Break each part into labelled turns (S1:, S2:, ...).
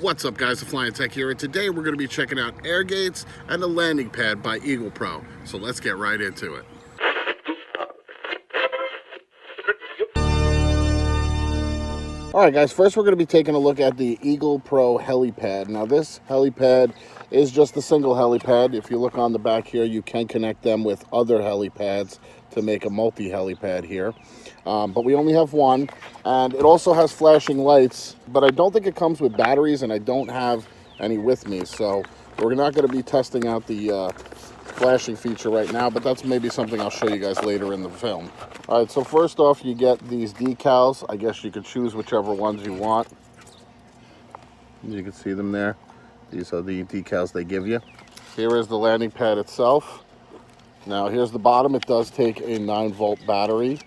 S1: What's up, guys? The Flyin Tech here, and today we're going to be checking out Air-Gates and the landing pad by EaglePro. So let's get right into it. Alright guys, first we're going to be taking a look at the EaglePro Helipad. Now this helipad is just a single helipad. If you look on the back here, you can connect them with other helipads to make a multi-helipad here. But we only have one, and it also has flashing lights, but I don't think it comes with batteries, and I don't have any with me, so we're not going to be testing out the flashing feature right now, but that's maybe something I'll show you guys later in the film. All right, so first off, you get these decals. I guess you could choose whichever ones you want. You can see them there. These are the decals they give you. Here is the landing pad itself. Now here's the bottom. It does take a 9-volt battery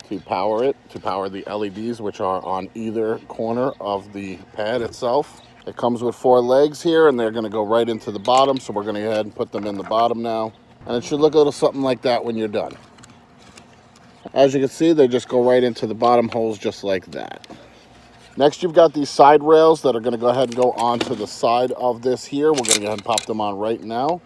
S1: to power it, to power the LEDs, which are on either corner of the pad itself. It comes with 4 legs here, and they're going to go right into the bottom, so we're going to go ahead and put them in the bottom now. And it should look a little something like that when you're done. As you can see, they just go right into the bottom holes just like that. Next, you've got these side rails that are going to go ahead and go onto the side of this here. We're going to go ahead and pop them on right now.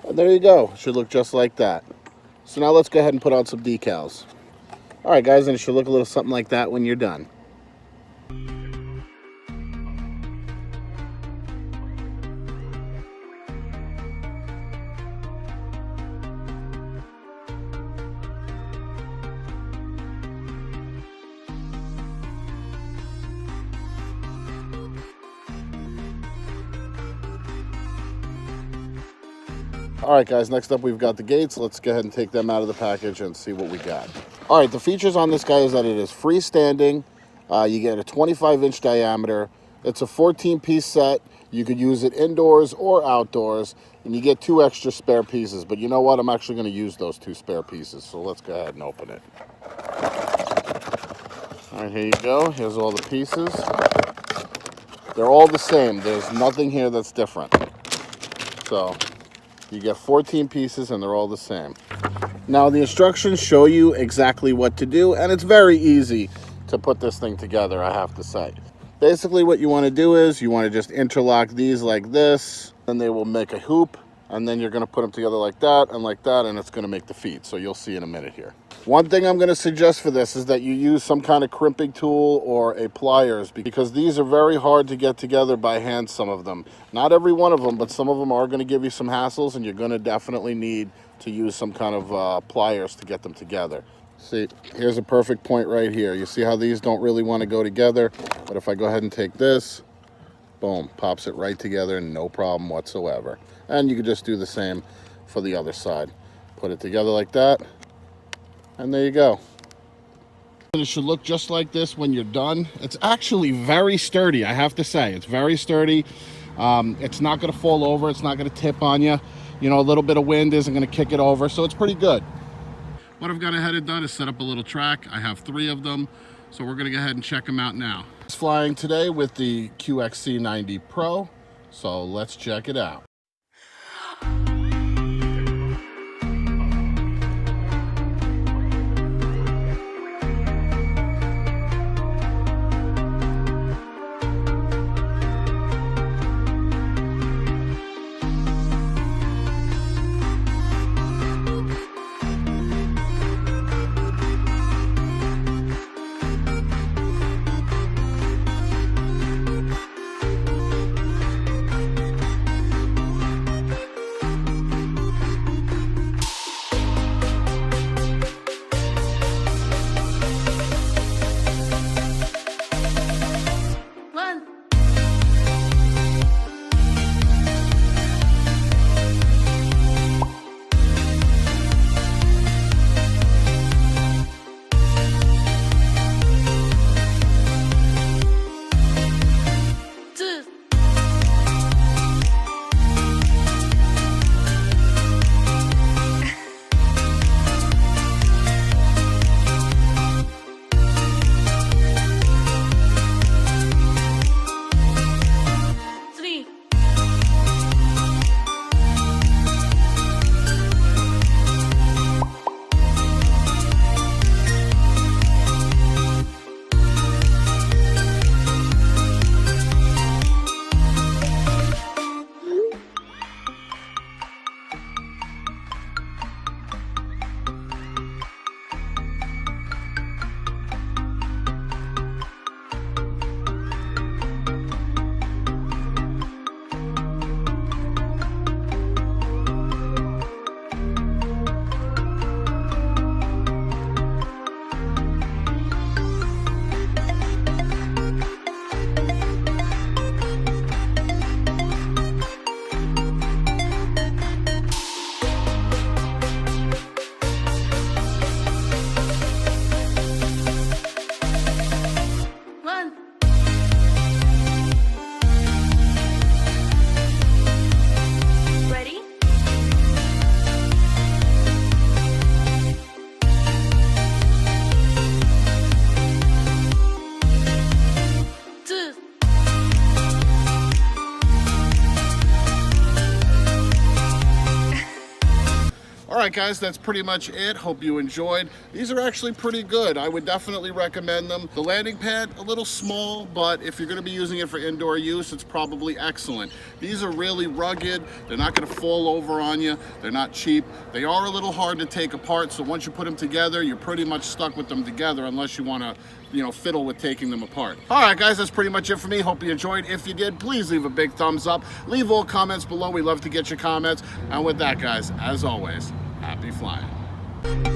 S1: And there you go. It should look just like that. So now let's go ahead and put on some decals. All right, guys, and it should look a little something like that when you're done. All right, guys, next up we've got the gates. Let's go ahead and take them out of the package and see what we got. All right, the features on this guy is that it is freestanding. You get a 25-inch diameter. It's a 14-piece set. You could use it indoors or outdoors, and you get 2 extra spare pieces. But you know what? I'm actually going to use those 2 spare pieces, so let's go ahead and open it. All right, here you go. Here's all the pieces. They're all the same. There's nothing here that's different. So you get 14 pieces, and they're all the same. Now, the instructions show you exactly what to do, and it's very easy to put this thing together, I have to say. Basically, what you want to do is you want to just interlock these like this, and they will make a hoop, and then you're going to put them together like that, and it's going to make the feet. So you'll see in a minute here. One thing I'm going to suggest for this is that you use some kind of crimping tool or a pliers, because these are very hard to get together by hand, some of them. Not every one of them, but some of them are going to give you some hassles, and you're going to definitely need to use some kind of pliers to get them together. See, here's a perfect point right here. You see how these don't really want to go together, but if I go ahead and take this, boom, pops it right together, no problem whatsoever. And you can just do the same for the other side. Put it together like that, and there you go. And it should look just like this when you're done. It's actually very sturdy, I have to say. It's very sturdy. It's not going to fall over. It's not going to tip on you. You know, a little bit of wind isn't going to kick it over, so it's pretty good. What I've gone ahead and done is set up a little track. I have 3 of them, so we're going to go ahead and check them out now. It's flying today with the QXC90 Pro, so let's check it out. right, guys, that's pretty much it. Hope you enjoyed. These are actually pretty good. I would definitely recommend them. The landing pad, a little small, but if you're going to be using it for indoor use, it's probably excellent. These are really rugged. They're not going to fall over on you. They're not cheap. They are a little hard to take apart, so once you put them together, you're pretty much stuck with them together unless you want to, you know, fiddle with taking them apart. All right, guys, that's pretty much it for me. Hope you enjoyed. If you did, please leave a big thumbs up. Leave all comments below. We love to get your comments. And with that, guys, as always, happy flying.